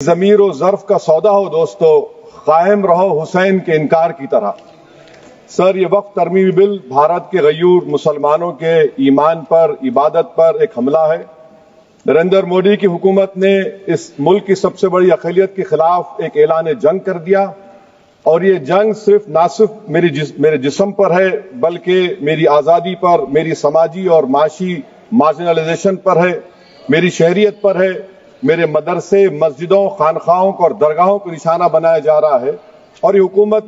ضمیر و ظرف کا سودا ہو دوستو، قائم رہو حسین کے انکار کی طرح۔ سر، یہ وقف ترمیمی بل بھارت کے غیور مسلمانوں کے ایمان پر، عبادت پر ایک حملہ ہے۔ نریندر مودی کی حکومت نے اس ملک کی سب سے بڑی اقلیت کے خلاف ایک اعلان جنگ کر دیا، اور یہ جنگ نہ صرف میرے جسم پر ہے بلکہ میری آزادی پر، میری سماجی اور معاشی مارجنلائزیشن پر ہے، میری شہریت پر ہے، میرے مدرسے، مسجدوں، خانقاہوں کو اور درگاہوں کو نشانہ بنایا جا رہا ہے۔ اور یہ حکومت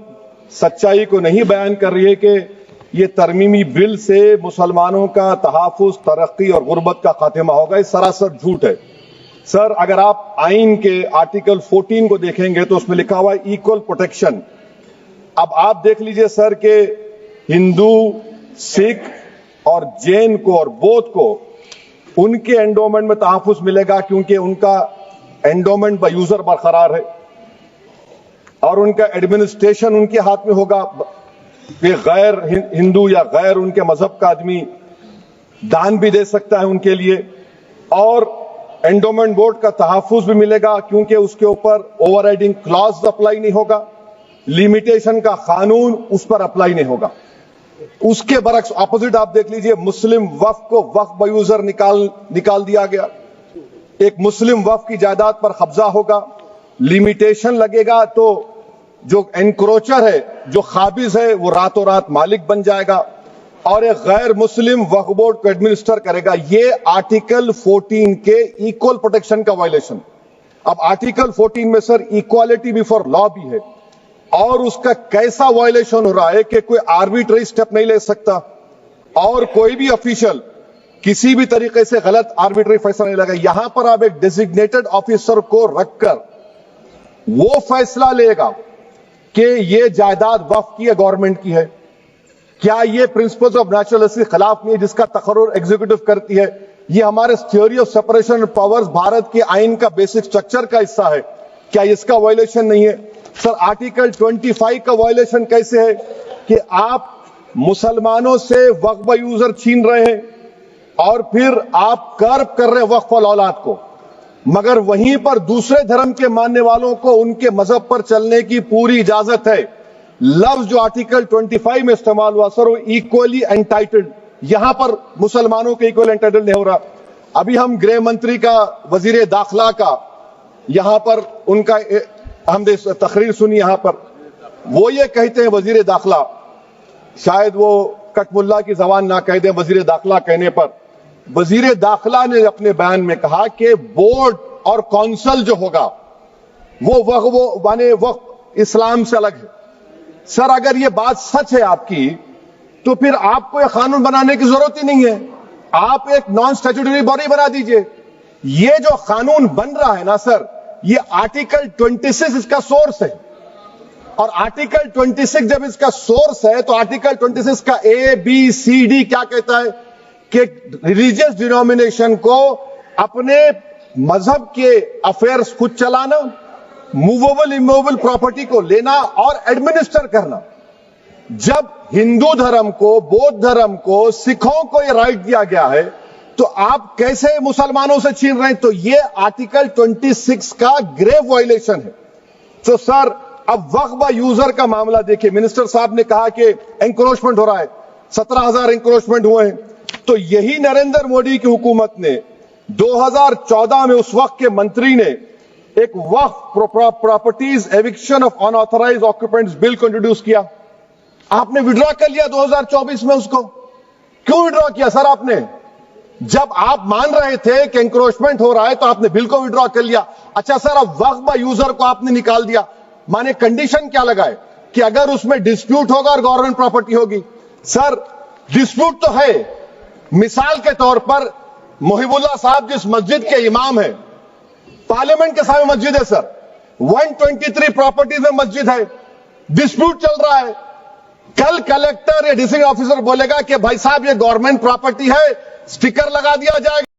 سچائی کو نہیں بیان کر رہی ہے کہ یہ ترمیمی بل سے مسلمانوں کا تحفظ، ترقی اور غربت کا خاتمہ ہوگا۔ یہ سراسر جھوٹ ہے۔ سر، اگر آپ آئین کے آرٹیکل 14 کو دیکھیں گے تو اس میں لکھا ہوا ہے ایکول پروٹیکشن۔ اب آپ دیکھ لیجئے سر کہ ہندو، سکھ اور جین کو اور بودھ کو ان کے انڈومنٹ میں تحفظ ملے گا، کیونکہ ان کا انڈومنٹ بائی یوزر برقرار ہے اور ان کا ایڈمنسٹریشن ان کے ہاتھ میں ہوگا کہ غیر ہندو یا غیر ان کے مذہب کا آدمی دان بھی دے سکتا ہے ان کے لیے، اور انڈومنٹ بورڈ کا تحفظ بھی ملے گا کیونکہ اس کے اوپر اوور رائڈنگ کلاز اپلائی نہیں ہوگا، لیمیٹیشن کا قانون اس پر اپلائی نہیں ہوگا۔ اس کے برعکس اپوزٹ آپ دیکھ لیجئے، مسلم وقف کو وقف بائی یوزر نکال دیا گیا۔ ایک مسلم وقف کی جائیداد پر قبضہ ہوگا، لیمیٹیشن لگے گا تو جو انکروچر ہے، جو قابض ہے، وہ راتوں رات مالک بن جائے گا اور ایک غیر مسلم وقف بورڈ کو ایڈمنسٹر کرے گا۔ یہ آرٹیکل 14 کے ایکول پروٹیکشن کا وائلیشن۔ اب آرٹیکل 14 میں سر ایکوالٹی بیفور لا بھی ہے، اور اس کا کیسا وائلیشن ہو رہا ہے کہ کوئی آربیٹری سٹیپ نہیں لے سکتا اور کوئی بھی افیشل کسی بھی طریقے سے غلط آربیٹری فیصلہ نہیں لگا۔ یہاں پر آپ ایک ڈیزگنیٹڈ آفیسر کو رکھ کر وہ فیصلہ لے گا کہ یہ جائیداد وقف کی ہے، گورنمنٹ کی ہے۔ کیا یہ پرنسپلز آف نیچرلسٹی کے خلاف نہیں ہے جس کا تقرر ایگزیکٹو کرتی ہے؟ یہ ہمارے theory of separation of powers Bharat کے آئین کا بیسک سٹرکچر کا حصہ ہے، کیا اس کا وائلیشن نہیں ہے؟ سر، آرٹیکل 25 کا وائلیشن کیسے ہے کہ آپ مسلمانوں سے وقف بائی یوزر چھین رہے ہیں اور پھر آپ کرب کر رہے ہیں وقف الاولاد کو، مگر وہیں پر دوسرے دھرم کے ماننے والوں کو ان کے مذہب پر چلنے کی پوری اجازت ہے۔ لفظ جو آرٹیکل 25 میں استعمال ہوا سر، وہ ایکولی انٹائٹلڈ، یہاں پر مسلمانوں کے ایکولی انٹائٹلڈ نہیں ہو رہا۔ ابھی ہم گرہ منتری کا، وزیر داخلہ کا، یہاں پر ان کا ہم نے تقریر سنی، یہاں پر وہ یہ کہتے ہیں، وزیر داخلہ، شاید وہ کٹ ملا کی زبان نہ کہہ دیں وزیر داخلہ کہنے پر، وزیر داخلہ نے اپنے بیان میں کہا کہ بورڈ اور کونسل جو ہوگا وہ وقف اسلام سے الگ ہے۔ سر، اگر یہ بات سچ ہے آپ کی تو پھر آپ کو یہ قانون بنانے کی ضرورت ہی نہیں ہے، آپ ایک نان اسٹیچوٹری باڈی بنا دیجئے۔ یہ جو قانون بن رہا ہے نا سر، یہ آرٹیکل 26 اس کا سورس ہے، اور آرٹیکل 26 جب اس کا سورس ہے تو آرٹیکل 26 کا A, B, C, D کیا کہتا ہے کہ ریلیجیس ڈینومینیشن کو اپنے مذہب کے افیئرز خود چلانا، موویبل اموویبل پراپرٹی کو لینا اور ایڈمنسٹر کرنا۔ جب ہندو دھرم کو، بودھ دھرم کو، سکھوں کو یہ رائٹ دیا گیا ہے تو آپ کیسے مسلمانوں سے چھین رہے ہیں؟ تو یہ آرٹیکل 26 کا گریو وائلیشن ہے۔ تو سر، اب وقف بائی یوزر کا معاملہ دیکھیں، منسٹر صاحب نے کہا کہ انکروچمنٹ ہو رہا ہے، 17,000 انکروچمنٹ ہوئے ہیں، تو یہی نریندر مودی کی حکومت نے 2014 میں اس وقت کے منتری نے ایک Waqf properties eviction of unauthorized occupants bill کو انٹروڈیوس کیا۔ آپ نے وڈرا کر لیا 2024 میں اس کو۔ کیوں وڈرا کیا سر آپ نے؟ جب آپ مان رہے تھے کہ انکروچمنٹ ہو رہا ہے تو آپ نے بل کو وڈرا کر لیا۔ اچھا سر، اب وقف بائی یوزر کو آپ نے نکال دیا، مانے کنڈیشن کیا لگائے کہ اگر اس میں ڈسپیوٹ ہوگا اور گورنمنٹ پراپرٹی ہوگی۔ سر، ڈسپیوٹ تو ہے، مثال کے طور پر محب اللہ صاحب جس مسجد کے امام ہیں، پارلیمنٹ کے سامنے مسجد ہے سر، 123 پراپرٹیز میں مسجد ہے، ڈسپیوٹ چل رہا ہے۔ کل کلیکٹر یا ڈسٹرکٹ آفیسر بولے گا کہ بھائی صاحب یہ گورنمنٹ پراپرٹی ہے، سٹیکر لگا دیا جائے گا۔